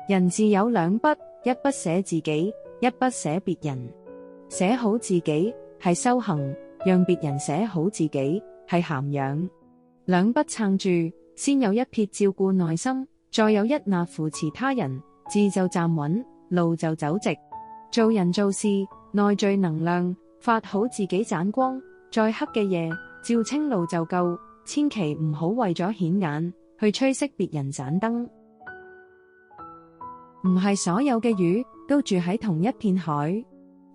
人自有兩不，一不捨自己，一不捨別人。捨好自己係修行，讓別人捨好自己係涵養。兩不撐住，先有一撇照顧內心，再有一衲扶持他人，志就站穩，路就走直。做人做事，內聚能量，發好自己盞光，再黑嘅夜，照清路就夠。千祈唔好為咗顯眼，去吹熄別人盞燈。唔係所有嘅魚都住喺同一片海。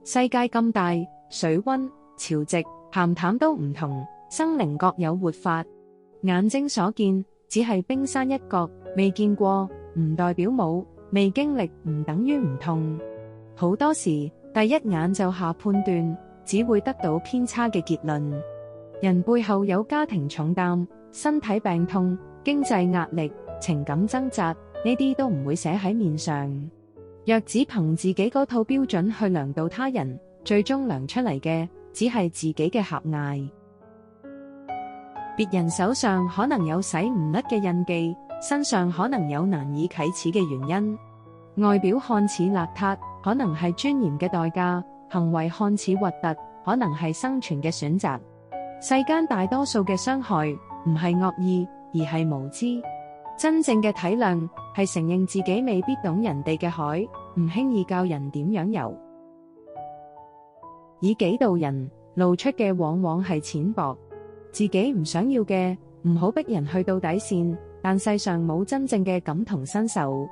世界咁大，水溫、潮汐、鹹淡都唔同，生靈各有活法。眼睛所見只係冰山一角，未見過唔代表冇，未經歷唔等於唔痛。好多時第一眼就下判斷，只會得到偏差嘅結論。人背後有家庭重擔、身體病痛、經濟壓力、情感掙扎，呢啲都唔會寫喺面上。若只憑自己嗰套標準去量度他人，最終量出嚟嘅只係自己嘅狹隘。別人手上可能有洗唔甩嘅印記，身上可能有難以啟齒嘅原因。外表看似邋遢，可能係尊嚴嘅代價；行為看似核突，可能係生存嘅選擇。世間大多數嘅傷害唔係惡意，而係無知。真正嘅體諒係承認自己未必懂人哋嘅海，唔輕易教人點樣游。以己度人，露出嘅往往係淺薄。自己唔想要嘅，唔好逼人去到底線，但世上冇真正嘅感同身受。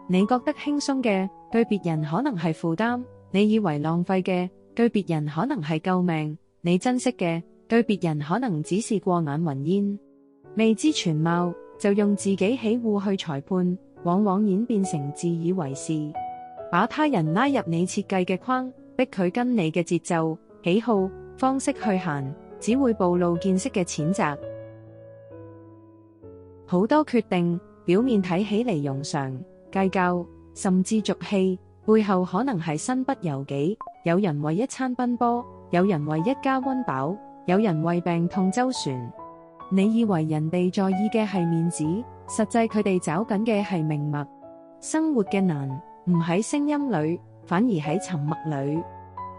你覺得輕鬆嘅，對別人可能係負擔；你以為浪費嘅，對別人可能係救命；你珍惜嘅，對別人可能只是過眼雲煙。未知全貌，就用自己喜惡去裁判，往往演變成自以為是，把他人拉入你設計嘅框，逼佢跟你嘅節奏、喜好、方式去行，只會暴露見識嘅淺窄。好多決定表面睇起嚟庸常、計較，甚至俗氣，背後可能係身不由己。有人為一餐奔波，有人為一家溫飽，有人為病痛周旋。你以為人哋在意嘅係面子，實際佢哋找緊嘅係命脈。生活嘅難唔喺聲音裏，反而喺沉默裏。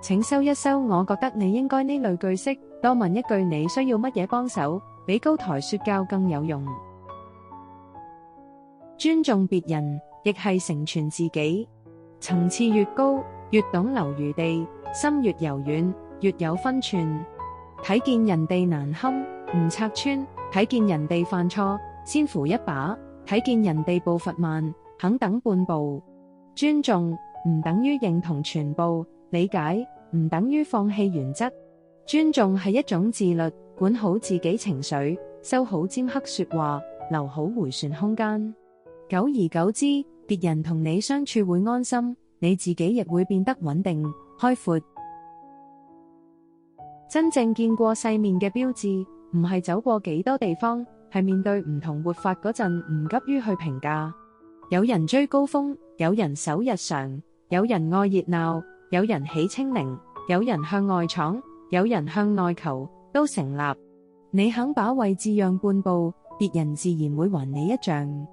請收一收，我覺得你應該呢類句式，多問一句你需要乜嘢幫手，比高台說教更有用。尊重別人，亦係成全自己。層次越高，越懂留餘地；心越柔軟，越有分寸。睇見人哋難堪，唔拆穿；睇見人哋犯錯，先扶一把；睇見人哋步伐慢，肯等半步。尊重唔等於認同全部，理解唔等於放棄原則。尊重係一種自律，管好自己情緒，收好尖刻說話，留好回旋空間。久而久之，別人同你相處會安心，你自己亦會變得穩定、開闊。真正見過世面嘅標誌，唔係走過幾多地方，係面對唔同活法嗰陣唔急於去評價。有人追高峰，有人守日常，有人愛熱鬧，有人喜清零，有人向外闖，有人向內求，都成立。你肯把位置讓半步，別人自然會還你一丈。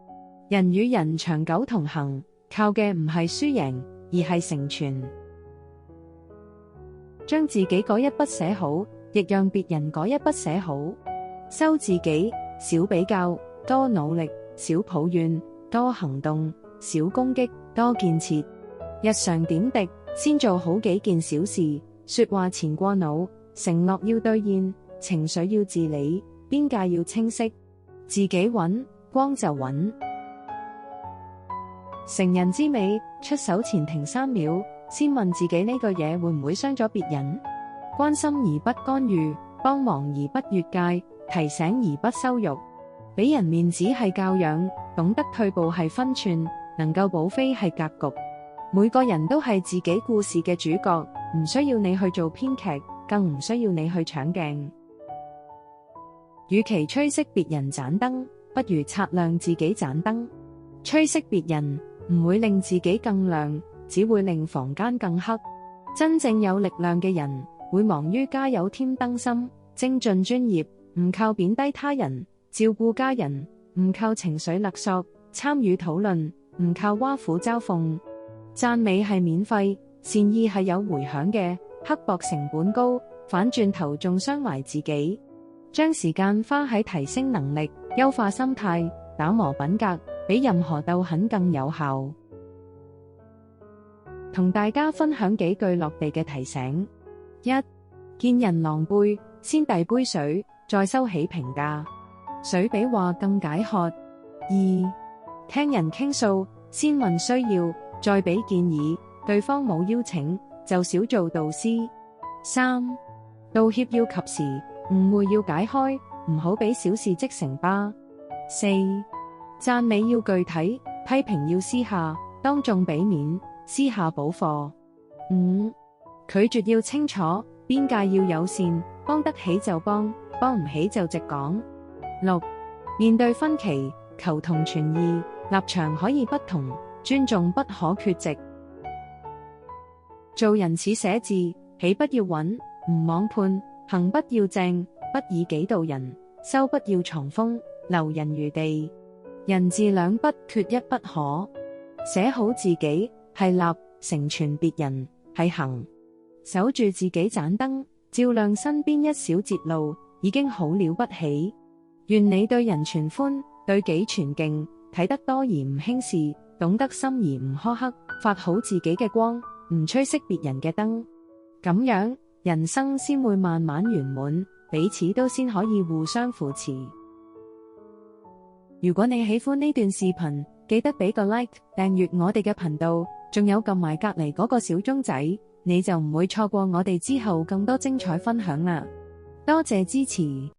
人與人長久同行，靠嘅唔係輸贏，而係成全。將自己嗰一筆寫好，亦讓別人嗰一筆寫好。收自己，少比較，多努力，少抱怨，多行動，少攻擊，多建設。日常點滴，先做好幾件小事。說話前過腦，承諾要兌現，情緒要治理，邊界要清晰。自己穩，光就穩。成人之美，出手前停3秒，先問自己呢句嘢會唔會傷咗別人？關心而不干預，幫忙而不越界，提醒而不羞辱。俾人面子係教養，懂得退步係分寸，能夠補飛係格局。每個人都係自己故事嘅主角，唔需要你去做編劇，更唔需要你去搶鏡。與其吹熄別人盞燈，不如擦亮自己盞燈。吹熄別人唔會令自己更亮，只會令房間更黑。真正有力量嘅人，會忙於加油添燈芯，精進專業，唔靠貶低他人，照顧家人，唔靠情緒勒索，參與討論，唔靠挖苦嘲諷。讚美係免費，善意係有回響嘅，刻薄成本高，反轉頭仲傷埋自己。將時間花喺提升能力、優化心態、打磨品格，比任何鬥狠更有效。同大家分享幾句落地嘅提醒：一、見人狼狽，先遞杯水，再收起評價，水比話更解渴。二、聽人傾訴，先問需要，再俾建議，對方冇邀請，就少做導師。三、道歉要及時，誤會要解開，唔好俾小事積成疤。四、讚美要具體，批評要私下，當眾俾面，私下補課。五、拒絕要清楚，邊界要友善，幫得起就幫，幫唔起就直講。六、面對分歧，求同存異，立場可以不同，尊重不可缺席。做人似寫字，起不要穩，唔妄判，行不要正，不以己度人，收不要藏鋒，留人餘地。人字兩筆，缺一不可。寫好自己，係立；成全別人，係行。守住自己盞燈，照亮身邊一小節路，已經好了不起。願你對人全歡，對己全敬，睇得多而唔輕視，懂得心而唔苛刻，發好自己嘅光，唔吹熄別人嘅燈。咁樣，人生先會慢慢圓滿，彼此都先可以互相扶持。如果你喜歡呢段視頻，記得俾個 like， 訂閱我哋嘅頻道，仲有撳埋隔離嗰個小鐘仔，你就唔會錯過我哋之後更多精彩分享啦。多謝支持。